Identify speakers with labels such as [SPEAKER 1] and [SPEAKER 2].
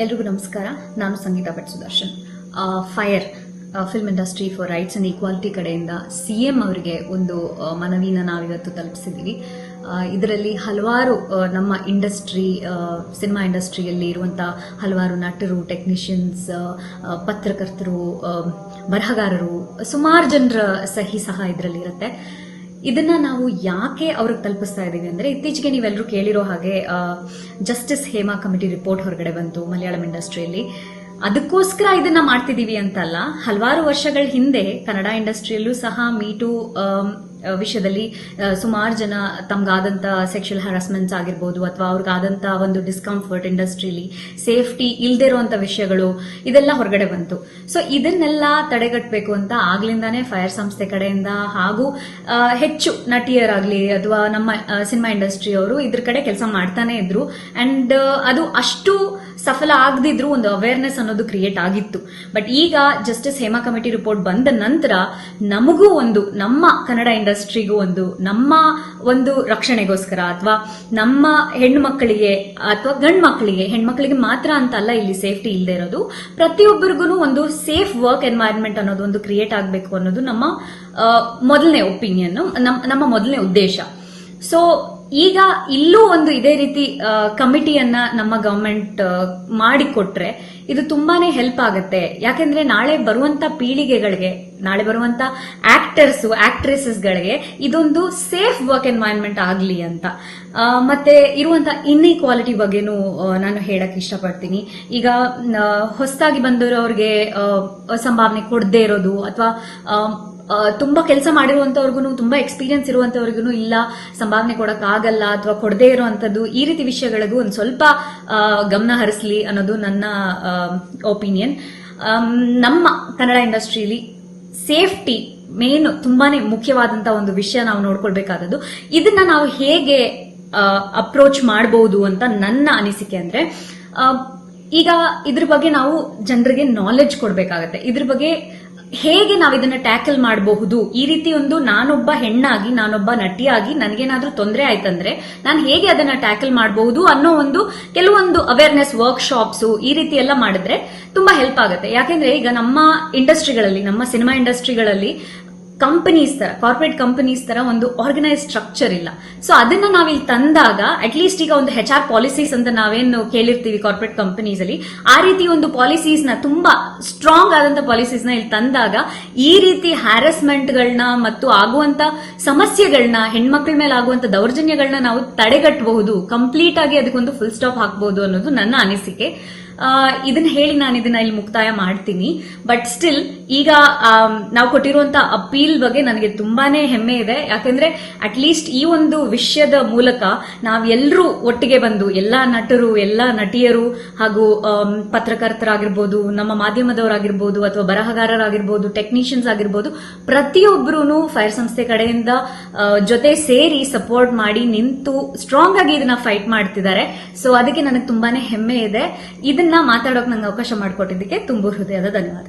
[SPEAKER 1] ಎಲ್ರಿಗೂ ನಮಸ್ಕಾರ. ನಾನು Sangeetha Bhat Sudarshan. FIRE film industry for rights and equality ಕಡೆಯಿಂದ ಸಿಎಂ ಅವರಿಗೆ ಒಂದು ಮನವಿನ ನಾವಿವತ್ತು ತಲುಪಿಸಿದ್ದೀವಿ. ಇದರಲ್ಲಿ ಹಲವಾರು ನಮ್ಮ ಇಂಡಸ್ಟ್ರಿ, ಸಿನಿಮಾ ಇಂಡಸ್ಟ್ರಿಯಲ್ಲಿ ಇರುವಂತಹ ಹಲವಾರು ನಟರು, ಟೆಕ್ನಿಷಿಯನ್ಸ್, ಪತ್ರಕರ್ತರು, ಬರಹಗಾರರು, ಸುಮಾರು ಜನರ ಸಹಿ ಸಹ ಇದರಲ್ಲಿ ಇರುತ್ತೆ. ಇದನ್ನ ನಾವು ಯಾಕೆ ಅವ್ರಿಗೆ ತಲುಪಿಸ್ತಾ ಇದೀವಿ ಅಂದ್ರೆ, ಇತ್ತೀಚೆಗೆ ನೀವೆಲ್ಲರೂ ಕೇಳಿರೋ ಹಾಗೆ ಜಸ್ಟಿಸ್ ಹೇಮಾ ಕಮಿಟಿ ರಿಪೋರ್ಟ್ ಹೊರಗಡೆ ಬಂತು ಮಲಯಾಳಂ ಇಂಡಸ್ಟ್ರಿಯಲ್ಲಿ. ಅದಕ್ಕೋಸ್ಕರ ಇದನ್ನ ಮಾಡ್ತಿದೀವಿ ಅಂತಲ್ಲ, ಹಲವಾರು ವರ್ಷಗಳ ಹಿಂದೆ ಕನ್ನಡ ಇಂಡಸ್ಟ್ರಿಯಲ್ಲೂ ಸಹ ಮೀಟು ವಿಷಯದಲ್ಲಿ ಸುಮಾರು ಜನ ತಮ್ಗಾದಂತ ಸೆಕ್ಷುವಲ್ ಹರಾಸ್ಮೆಂಟ್ಸ್ ಆಗಿರ್ಬೋದು, ಅಥವಾ ಅವ್ರಿಗಾದಂತ ಒಂದು ಡಿಸ್ಕಂಫರ್ಟ್, ಇಂಡಸ್ಟ್ರಿಲಿ ಸೇಫ್ಟಿ ಇಲ್ದೇ ಇರುವಂತ ವಿಷಯಗಳು, ಇದೆಲ್ಲ ಹೊರಗಡೆ ಬಂತು. ಸೊ ಇದನ್ನೆಲ್ಲ ತಡೆಗಟ್ಟಬೇಕು ಅಂತ ಆಗ್ಲಿಂದಾನೇ ಫೈರ್ ಸಂಸ್ಥೆ ಕಡೆಯಿಂದ ಹಾಗೂ ಹೆಚ್ಚು ನಟಿಯರಾಗ್ಲಿ ಅಥವಾ ನಮ್ಮ ಸಿನಿಮಾ ಇಂಡಸ್ಟ್ರಿ ಅವರು ಇದ್ರ ಕಡೆ ಕೆಲಸ ಮಾಡ್ತಾನೆ ಇದ್ರು. ಅಂಡ್ ಅದು ಅಷ್ಟು ಸಫಲ ಆಗದಿದ್ರು ಒಂದು ಅವೇರ್ನೆಸ್ ಅನ್ನೋದು ಕ್ರಿಯೇಟ್ ಆಗಿತ್ತು. ಬಟ್ ಈಗ ಜಸ್ಟಿಸ್ ಹೇಮಾ ಕಮಿಟಿ ರಿಪೋರ್ಟ್ ಬಂದ ನಂತರ ನಮಗೂ ಒಂದು, ನಮ್ಮ ಕನ್ನಡ ಇಂಡಸ್ಟ್ರಿಗೂ ಒಂದು, ನಮ್ಮ ಒಂದು ರಕ್ಷಣೆಗೋಸ್ಕರ ಅಥವಾ ನಮ್ಮ ಹೆಣ್ಣು ಮಕ್ಕಳಿಗೆ ಅಥವಾ ಗಂಡು ಮಕ್ಕಳಿಗೆ, ಹೆಣ್ಮಕ್ಳಿಗೆ ಮಾತ್ರ ಅಂತ ಅಲ್ಲ ಇಲ್ಲಿ ಸೇಫ್ಟಿ ಇಲ್ಲದೆ ಇರೋದು, ಪ್ರತಿಯೊಬ್ಬರಿಗೂ ಒಂದು ಸೇಫ್ ವರ್ಕ್ ಎನ್ವೈರನ್ಮೆಂಟ್ ಅನ್ನೋದು ಒಂದು ಕ್ರಿಯೇಟ್ ಆಗಬೇಕು ಅನ್ನೋದು ನಮ್ಮ ಮೊದಲನೇ ಒಪಿನಿಯನ್, ನಮ್ಮ ಮೊದಲನೇ ಉದ್ದೇಶ. ಸೊ ಈಗ ಇಲ್ಲೂ ಒಂದು ಇದೇ ರೀತಿ ಕಮಿಟಿಯನ್ನ ನಮ್ಮ ಗವರ್ಮೆಂಟ್ ಮಾಡಿಕೊಟ್ರೆ ಇದು ತುಂಬಾನೇ ಹೆಲ್ಪ್ ಆಗುತ್ತೆ. ಯಾಕೆಂದ್ರೆ ನಾಳೆ ಬರುವಂತ ಪೀಳಿಗೆಗಳಿಗೆ, ನಾಳೆ ಬರುವಂತ ಆಕ್ಟರ್ಸ್, ಆಕ್ಟ್ರೆಸಸ್ಗಳಿಗೆ ಇದೊಂದು ಸೇಫ್ ವರ್ಕ್ ಎನ್ವೈರನ್ಮೆಂಟ್ ಆಗ್ಲಿ ಅಂತ. ಮತ್ತೆ ಇರುವಂತ ಇನ್ಇಕ್ವಾಲಿಟಿ ಬಗ್ಗೆನೂ ನಾನು ಹೇಳಕ್ ಇಷ್ಟಪಡ್ತೀನಿ. ಈಗ ಹೊಸದಾಗಿ ಬಂದಿರೋರಿಗೆ ಸಂಭಾವನೆ ಕೊಡದೇ ಇರೋದು, ಅಥವಾ ತುಂಬಾ ಕೆಲಸ ಮಾಡಿರುವಂತವ್ರಿಗೂ, ತುಂಬಾ ಎಕ್ಸ್ಪೀರಿಯನ್ಸ್ ಇರುವಂತವ್ರಿಗೂ ಇಲ್ಲ ಸಂಭಾವನೆ ಕೊಡಕ್ ಆಗಲ್ಲ ಅಥವಾ ಕೊಡದೇ ಇರುವಂತದ್ದು, ಈ ರೀತಿ ವಿಷಯಗಳಿಗೂ ಒಂದು ಸ್ವಲ್ಪ ಗಮನ ಹರಿಸಲಿ ಅನ್ನೋದು ನನ್ನ ಒಪಿನಿಯನ್. ನಮ್ಮ ಕನ್ನಡ ಇಂಡಸ್ಟ್ರಿಯಲ್ಲಿ ಸೇಫ್ಟಿ ಮೇನ್ ತುಂಬಾನೇ ಮುಖ್ಯವಾದಂತಹ ಒಂದು ವಿಷಯ ನಾವು ನೋಡ್ಕೊಳ್ಬೇಕಾದದ್ದು. ಇದನ್ನ ನಾವು ಹೇಗೆ ಅಪ್ರೋಚ್ ಮಾಡಬಹುದು ಅಂತ ನನ್ನ ಅನಿಸಿಕೆ. ಅಂದ್ರೆ ಈಗ ಇದ್ರ ಬಗ್ಗೆ ನಾವು ಜನರಿಗೆ ನಾಲೆಡ್ಜ್ ಕೊಡ್ಬೇಕಾಗತ್ತೆ. ಇದ್ರ ಬಗ್ಗೆ ಹೇಗೆ ನಾವು ಇದನ್ನ ಟ್ಯಾಕಲ್ ಮಾಡಬಹುದು, ಈ ರೀತಿ ಒಂದು ನಾನೊಬ್ಬ ಹೆಣ್ಣಾಗಿ, ನಾನೊಬ್ಬ ನಟಿಯಾಗಿ ನನಗೇನಾದ್ರೂ ತೊಂದರೆ ಆಯ್ತಂದ್ರೆ ನಾನು ಹೇಗೆ ಅದನ್ನ ಟ್ಯಾಕಲ್ ಮಾಡಬಹುದು ಅನ್ನೋ ಒಂದು ಕೆಲವೊಂದು ಅವೇರ್ನೆಸ್ ವರ್ಕ್ಶಾಪ್ಸ್ ಈ ರೀತಿ ಎಲ್ಲ ಮಾಡಿದ್ರೆ ತುಂಬಾ ಹೆಲ್ಪ್ ಆಗುತ್ತೆ. ಯಾಕೆಂದ್ರೆ ಈಗ ನಮ್ಮ ಇಂಡಸ್ಟ್ರಿಗಳಲ್ಲಿ, ನಮ್ಮ ಸಿನಿಮಾ ಇಂಡಸ್ಟ್ರಿಗಳಲ್ಲಿ ಕಂಪನೀಸ್ ತರ, ಕಾರ್ಪೊರೇಟ್ ಕಂಪನೀಸ್ ತರ ಒಂದು ಆರ್ಗನೈಸ್ ಸ್ಟ್ರಕ್ಚರ್ ಇಲ್ಲ. ಸೊ ಅದನ್ನ ನಾವಿಲ್ಲಿ ತಂದಾಗ, ಅಟ್ಲೀಸ್ಟ್ ಈಗ ಒಂದು HR ಪಾಲಿಸೀಸ್ ಅಂತ ನಾವೇನು ಕೇಳಿರ್ತೀವಿ ಕಾರ್ಪೊರೇಟ್ ಕಂಪನೀಸ್ ಅಲ್ಲಿ, ಆ ರೀತಿ ಒಂದು ಪಾಲಿಸೀಸ್ ನ, ತುಂಬಾ ಸ್ಟ್ರಾಂಗ್ ಆದಂತ ಪಾಲಿಸೀಸ್ ನ ಇಲ್ಲಿ ತಂದಾಗ ಈ ರೀತಿ ಹ್ಯಾರಸ್ಮೆಂಟ್ ಗಳನ್ನ ಮತ್ತು ಆಗುವಂತ ಸಮಸ್ಯೆಗಳನ್ನ, ಹೆಣ್ಮಕ್ಳ ಮೇಲೆ ಆಗುವಂತ ದೌರ್ಜನ್ಯಗಳನ್ನ ನಾವು ತಡೆಗಟ್ಟಬಹುದು, ಕಂಪ್ಲೀಟ್ ಆಗಿ ಅದಕ್ಕೊಂದು ಫುಲ್ ಸ್ಟಾಪ್ ಹಾಕಬಹುದು ಅನ್ನೋದು ನನ್ನ ಅನಿಸಿಕೆ. ಇದನ್ನ ಹೇಳಿ ನಾನು ಇದನ್ನ ಇಲ್ಲಿ ಮುಕ್ತಾಯ ಮಾಡ್ತೀನಿ. ಬಟ್ ಸ್ಟಿಲ್ ಈಗ ನಾವು ಕೊಟ್ಟಿರುವಂತ ಅಪೀಲ್ ಬಗ್ಗೆ ನನಗೆ ತುಂಬಾನೇ ಹೆಮ್ಮೆ ಇದೆ. ಯಾಕೆಂದ್ರೆ ಅಟ್ಲೀಸ್ಟ್ ಈ ಒಂದು ವಿಷಯದ ಮೂಲಕ ನಾವೆಲ್ಲರೂ ಒಟ್ಟಿಗೆ ಬಂದು, ಎಲ್ಲಾ ನಟರು, ಎಲ್ಲಾ ನಟಿಯರು ಹಾಗೂ ಪತ್ರಕರ್ತರಾಗಿರ್ಬೋದು, ನಮ್ಮ ಮಾಧ್ಯಮದವರಾಗಿರ್ಬೋದು, ಅಥವಾ ಬರಹಗಾರರಾಗಿರ್ಬೋದು, ಟೆಕ್ನಿಷಿಯನ್ಸ್ ಆಗಿರ್ಬೋದು, ಪ್ರತಿಯೊಬ್ಬರೂ ಫೈರ್ ಸಂಸ್ಥೆ ಕಡೆಯಿಂದ ಜೊತೆ ಸೇರಿ ಸಪೋರ್ಟ್ ಮಾಡಿ ನಿಂತು ಸ್ಟ್ರಾಂಗ್ ಆಗಿ ಇದನ್ನ ಫೈಟ್ ಮಾಡ್ತಿದ್ದಾರೆ. ಸೊ ಅದಕ್ಕೆ ನನಗೆ ತುಂಬಾನೇ ಹೆಮ್ಮೆ ಇದೆ. ಇದನ್ನ ಮಾತಾಡೋಕೆ ನಂಗೆ ಅವಕಾಶ ಮಾಡಿಕೊಟ್ಟಿದ್ದಕ್ಕೆ ತುಂಬ ಹೃದಯದ ಧನ್ಯವಾದ.